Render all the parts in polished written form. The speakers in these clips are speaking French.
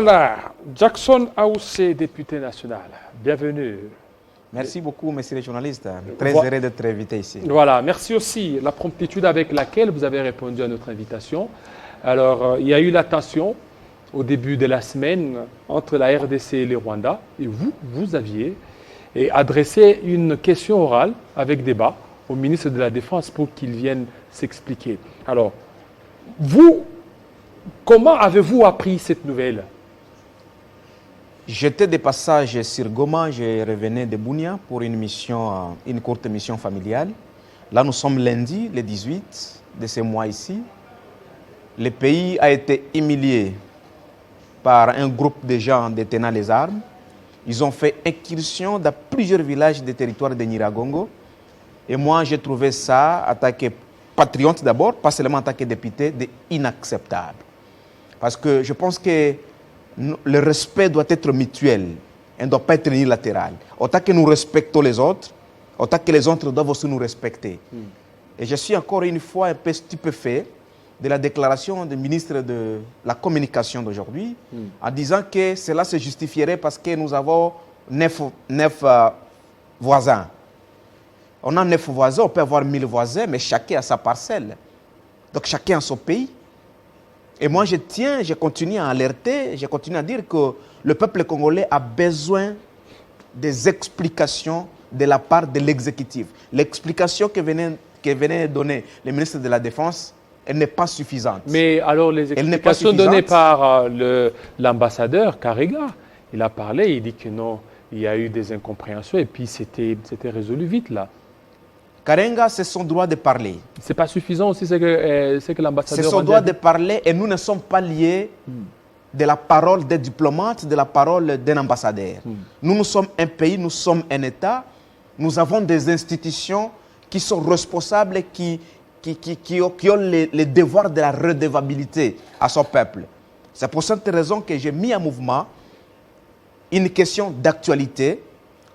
Voilà, Jackson Aoussé, député national. Bienvenue. Merci beaucoup, messieurs les journalistes. Très heureux d'être invité ici. Voilà, merci aussi la promptitude avec laquelle vous avez répondu à notre invitation. Alors, il y a eu la tension au début de la semaine entre la RDC et le Rwanda. Et vous aviez adressé une question orale avec débat au ministre de la Défense pour qu'il vienne s'expliquer. Alors, vous, comment avez-vous appris cette nouvelle? J'étais de passage sur Goma, je revenais de Bunia pour une courte mission familiale. Là, nous sommes lundi, le 18 de ce mois ici. Le pays a été humilié par un groupe de gens détenant les armes. Ils ont fait incursion dans plusieurs villages des territoires de Nyiragongo. Et moi, j'ai trouvé ça, en tant que patriote d'abord, pas seulement en tant que député, inacceptable. Parce que je pense que le respect doit être mutuel, il ne doit pas être unilatéral. Autant que nous respectons les autres, autant que les autres doivent aussi nous respecter. Et je suis encore une fois un peu stupéfait de la déclaration du ministre de la Communication d'aujourd'hui, en disant que cela se justifierait parce que nous avons 9 voisins. On a 9 voisins, on peut avoir 1000 voisins, mais chacun a sa parcelle. Donc chacun a son pays. Et moi, je continue à alerter, je continue à dire que le peuple congolais a besoin des explications de la part de l'exécutif. L'explication que venait donner le ministre de la Défense, elle n'est pas suffisante. Mais alors, les explications données par l'ambassadeur Karega, il a parlé, il dit que non, il y a eu des incompréhensions et puis c'était résolu vite là. Karenga, c'est son droit de parler. Ce n'est pas suffisant aussi, c'est que l'ambassadeur... C'est son droit de parler et nous ne sommes pas liés de la parole des diplomates, de la parole d'un ambassadeur. Nous sommes un pays, nous sommes un État, nous avons des institutions qui sont responsables, qui ont les devoirs de la redevabilité à son peuple. C'est pour cette raison que j'ai mis en mouvement une question d'actualité,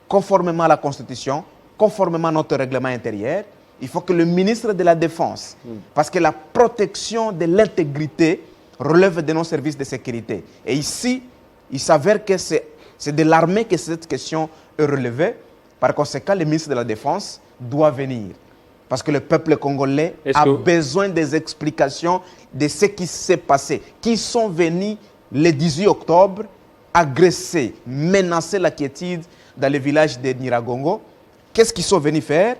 conformément à la Constitution, conformément à notre règlement intérieur. Il faut que le ministre de la Défense, parce que la protection de l'intégrité relève de nos services de sécurité. Et ici, il s'avère que c'est de l'armée que cette question est relevée. Par conséquent, le ministre de la Défense doit venir. Parce que le peuple congolais a besoin des explications de ce qui s'est passé. Qui sont venus le 18 octobre agresser, menacer la quiétude dans le village de Nyiragongo. Qu'est-ce qu'ils sont venus faire?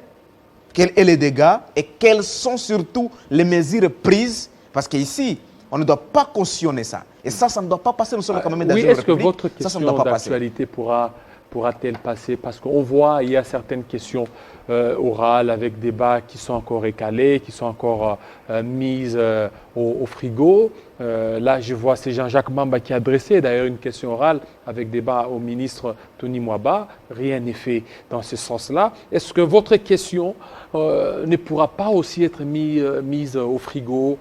Quels sont les dégâts? Et quelles sont surtout les mesures prises? Parce qu'ici, on ne doit pas cautionner ça. Et ça ne doit pas passer. Nous sommes quand même dans une république. Est-ce que votre question d'actualité pourra-t-elle passer? Parce qu'on voit, il y a certaines questions orales avec débats qui sont encore récalés, qui sont encore mises au frigo. Là, je vois c'est Jean-Jacques Mamba qui a adressé d'ailleurs une question orale avec débat au ministre Tony Mwaba. Rien n'est fait dans ce sens-là. Est-ce que votre question ne pourra pas aussi être mise au frigo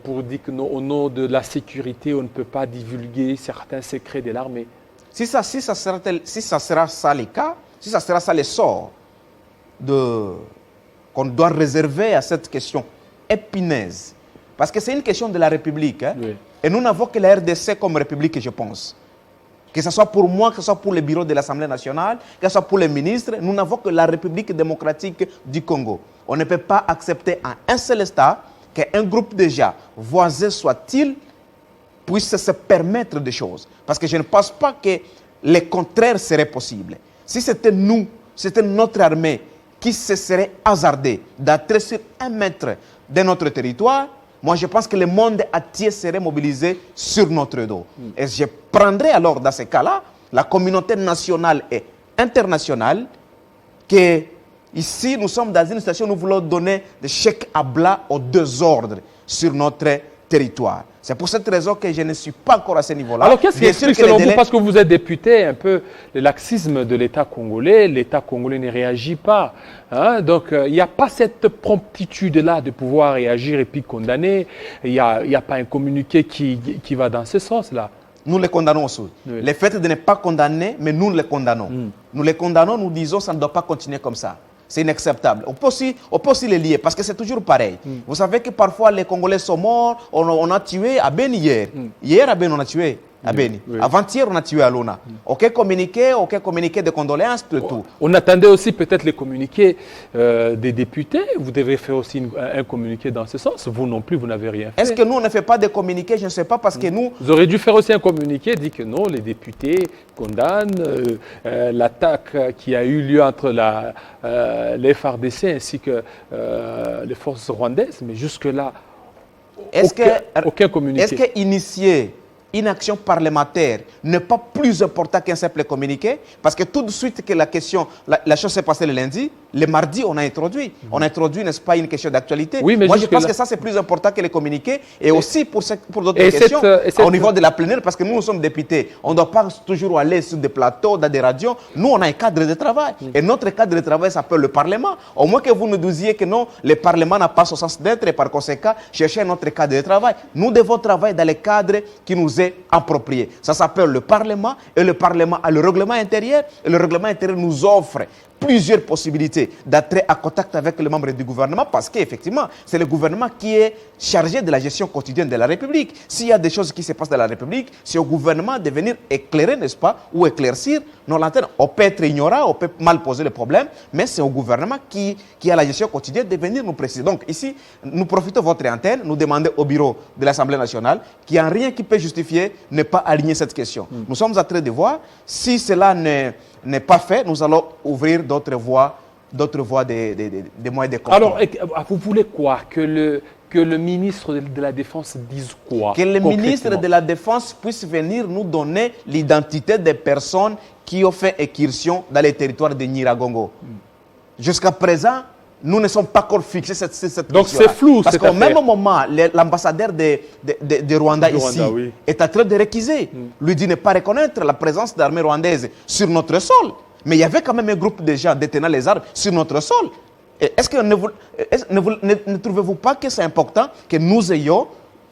pour dire qu'au nom de la sécurité, on ne peut pas divulguer certains secrets de l'armée? Si ça sera ça le cas, si ça sera ça le sort qu'on doit réserver à cette question épineuse, parce que c'est une question de la République, hein? Oui. Et nous n'avons que la RDC comme République, je pense. Que ce soit pour moi, que ce soit pour le bureau de l'Assemblée nationale, que ce soit pour les ministres, nous n'avons que la République démocratique du Congo. On ne peut pas accepter à un seul État qu'un groupe déjà, voisin soit-il, puisse se permettre des choses. Parce que je ne pense pas que le contraire serait possible. Si c'était nous, c'était notre armée qui se serait hasardée d'entrer sur 1 mètre de notre territoire, moi je pense que le monde entier serait mobilisé sur notre dos. Et je prendrais alors dans ce cas-là la communauté nationale et internationale que ici nous sommes dans une situation où nous voulons donner des chèques à blanc aux 2 ordres sur notre territoire. C'est pour cette raison que je ne suis pas encore à ce niveau-là. Alors qu'est-ce qui explique selon vous, parce que vous êtes député, un peu le laxisme de l'État congolais ne réagit pas. Hein? Donc il n'y a pas cette promptitude-là de pouvoir réagir et puis condamner. Il n'y a pas un communiqué qui va dans ce sens-là. Nous les condamnons aussi. Oui. Le fait de ne pas condamner, mais nous les condamnons. Nous les condamnons, nous disons que ça ne doit pas continuer comme ça. C'est inacceptable. On peut aussi les lier parce que c'est toujours pareil. Vous savez que parfois les Congolais sont morts, on a tué à Ben hier. Hier à Ben on a tué. à Beni. Oui. Avant-hier, on a tué Alona. Aucun communiqué de condoléances, de tout. On attendait aussi peut-être les communiqués des députés. Vous devez faire aussi un communiqué dans ce sens. Vous non plus, vous n'avez rien fait. Est-ce que nous, on ne fait pas de communiqué? Je ne sais pas, parce que nous... Vous auriez dû faire aussi un communiqué, dit que non, les députés condamnent l'attaque qui a eu lieu entre les FARDC ainsi que les forces rwandaises. Mais jusque-là, aucun communiqué. Est-ce qu'initier une action parlementaire n'est pas plus important qu'un simple communiqué? Parce que tout de suite que la chose s'est passée le lundi, le mardi, on a introduit. On a introduit, n'est-ce pas, une question d'actualité. Oui, mais moi, je pense que ça, c'est plus important que les communiqués. Et aussi pour d'autres questions, au niveau de la plénière, parce que nous sommes députés. On ne doit pas toujours aller sur des plateaux, dans des radios. Nous, on a un cadre de travail. Et notre cadre de travail s'appelle le Parlement. Au moins que vous nous disiez que non, le Parlement n'a pas son sens d'être et par conséquent, cherchez notre cadre de travail. Nous devons travailler dans les cadres qui nous est approprié. Ça s'appelle le Parlement, et le Parlement a le règlement intérieur, et le règlement intérieur nous offre plusieurs possibilités d'être en contact avec les membres du gouvernement, parce qu'effectivement, c'est le gouvernement qui est chargé de la gestion quotidienne de la République. S'il y a des choses qui se passent dans la République, c'est au gouvernement de venir éclairer, n'est-ce pas, ou éclaircir nos lanternes. On peut être ignorant, on peut mal poser le problème, mais c'est au gouvernement qui a la gestion quotidienne de venir nous préciser. Donc ici, nous profitons de votre antenne, nous demandons au bureau de l'Assemblée nationale qu'il n'y a rien qui peut justifier ne pas aligner cette question. Nous sommes en train de voir, si cela n'est pas fait, nous allons ouvrir d'autres voies des moyens de contrôle. Alors, vous voulez quoi? Que le ministre de la Défense dise quoi? Que le ministre de la Défense puisse venir nous donner l'identité des personnes qui ont fait incursion dans les territoires de Nyiragongo. Jusqu'à présent, nous ne sommes pas encore fixés cette question. Donc c'est flou. Parce qu'au même moment, l'ambassadeur de Rwanda ici est en train de réquiser. Lui dit ne pas reconnaître la présence d'armées rwandaises sur notre sol. Mais il y avait quand même un groupe de gens détenant les armes sur notre sol. Est-ce que ne trouvez-vous pas que c'est important que nous ayons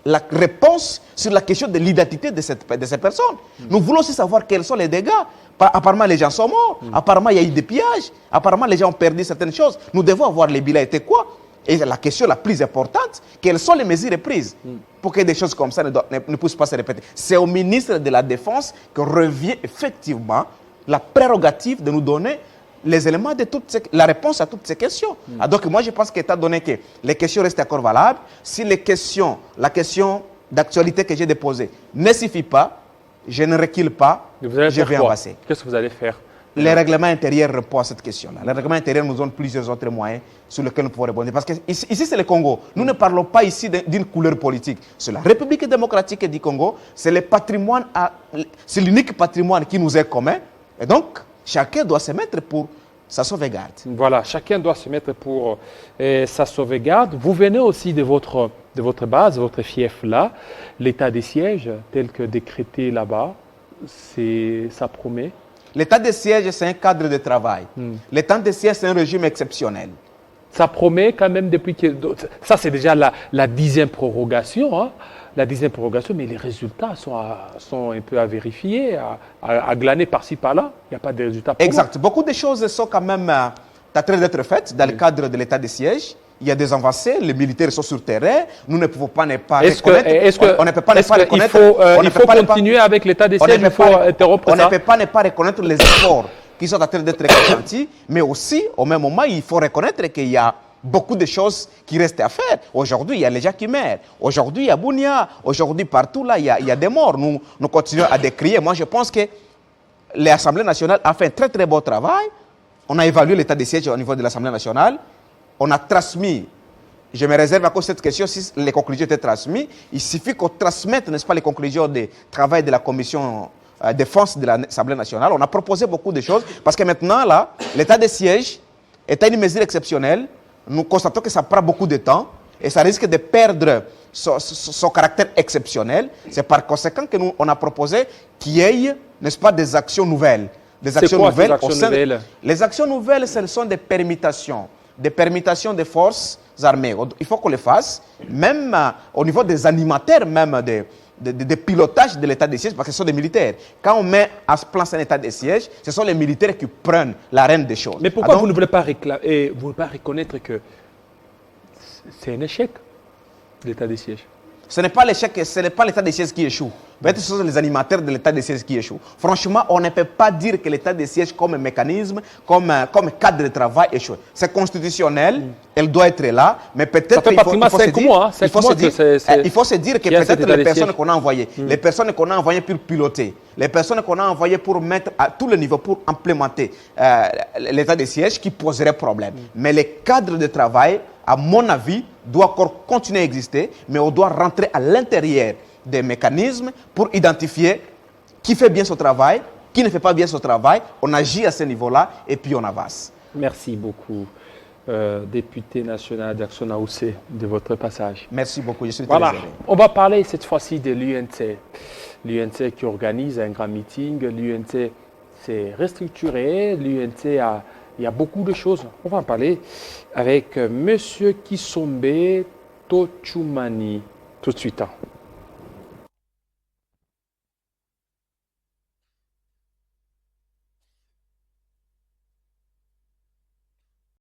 la réponse sur la question de l'identité de ces personnes? Nous voulons aussi savoir quels sont les dégâts. Apparemment, les gens sont morts. Apparemment, il y a eu des pillages. Apparemment, les gens ont perdu certaines choses. Nous devons avoir les bilans étaient quoi? Et la question la plus importante, quelles sont les mesures prises pour que des choses comme ça ne puissent pas se répéter? C'est au ministre de la Défense que revient effectivement la prérogative de nous donner les éléments de la réponse à toutes ces questions. Donc moi, je pense qu'étant donné que les questions restent encore valables, si la question d'actualité que j'ai déposée ne suffit pas, je ne recule pas, je vais avancer. Qu'est-ce que vous allez faire? Le règlement intérieur répond à cette question-là. Le règlement intérieur nous donne plusieurs autres moyens sur lesquels nous pouvons répondre. Parce que ici c'est le Congo. Nous ne parlons pas ici d'une couleur politique. C'est la République démocratique du Congo. C'est le patrimoine, c'est l'unique patrimoine qui nous est commun. Et donc, chacun doit se mettre pour sa sauvegarde. Voilà, chacun doit se mettre pour sa sauvegarde. Vous venez aussi de votre base, votre fief là, l'état des sièges tel que décrété là-bas, ça promet. L'état de siège, c'est un cadre de travail. L'état de siège, c'est un régime exceptionnel. Ça promet quand même depuis que... Ça, c'est déjà la 10e prorogation. Hein, la 10e prorogation, mais les résultats sont un peu à vérifier, à glaner par-ci, par-là. Il n'y a pas de résultats. Exact. Beaucoup de choses sont quand même en train d'être faites dans le cadre de l'état de siège. Il y a des avancées, les militaires sont sur le terrain, nous ne pouvons pas ne pas reconnaître. On ne peut pas ne pas reconnaître. Il faut continuer avec l'état des sièges, il faut interrompre ça. On ne peut pas ne pas reconnaître les efforts qui sont en train d'être consentis, mais aussi, au même moment, il faut reconnaître qu'il y a beaucoup de choses qui restent à faire. Aujourd'hui, il y a les gens qui meurent. Aujourd'hui, il y a Bunia. Aujourd'hui, partout, là, il y a des morts. Nous continuons à décrier. Moi, je pense que l'Assemblée nationale a fait un très, très beau travail. On a évalué l'état des sièges au niveau de l'Assemblée nationale. On a transmis, je me réserve à cause de cette question, si les conclusions étaient transmises, il suffit qu'on transmette, n'est-ce pas, les conclusions du travail de la commission défense de l'Assemblée nationale. On a proposé beaucoup de choses, parce que maintenant, là, l'état des sièges est une mesure exceptionnelle. Nous constatons que ça prend beaucoup de temps, et ça risque de perdre son caractère exceptionnel. C'est par conséquent que nous, on a proposé qu'il y ait, n'est-ce pas, des actions nouvelles. Des actions nouvelles au sein Les actions nouvelles, ce sont des permutations des forces armées. Il faut qu'on les fasse, même au niveau des animateurs, même des pilotages de l'état de siège, parce que ce sont des militaires. Quand on met en place un état de siège, ce sont les militaires qui prennent la rêne des choses. Mais pourquoi vous ne voulez pas reconnaître que c'est un échec, l'état de siège? Ce n'est pas l'échec, ce n'est pas l'état de siège qui échoue. Peut-être ce sont les animateurs de l'état de siège qui échouent. Franchement, on ne peut pas dire que l'état de siège comme mécanisme, comme cadre de travail échoue. C'est constitutionnel, elle doit être là, mais peut-être il faut se dire que peut-être les personnes qu'on a envoyées, les personnes qu'on a envoyées pour piloter, les personnes qu'on a envoyées pour mettre à tous les niveaux, pour implémenter l'état de siège qui poserait problème. Mais les cadres de travail, à mon avis, doivent encore continuer à exister, mais on doit rentrer à l'intérieur des mécanismes pour identifier qui fait bien son travail, qui ne fait pas bien son travail. On agit à ce niveau-là et puis on avance. Merci beaucoup, député national d'Action Naoussé, de votre passage. Merci beaucoup, je suis très heureux. On va parler cette fois-ci de l'UNC. L'UNC qui organise un grand meeting. L'UNC s'est restructuré. L'UNC il y a beaucoup de choses. On va en parler avec M. Kisombe Tochumani tout de suite.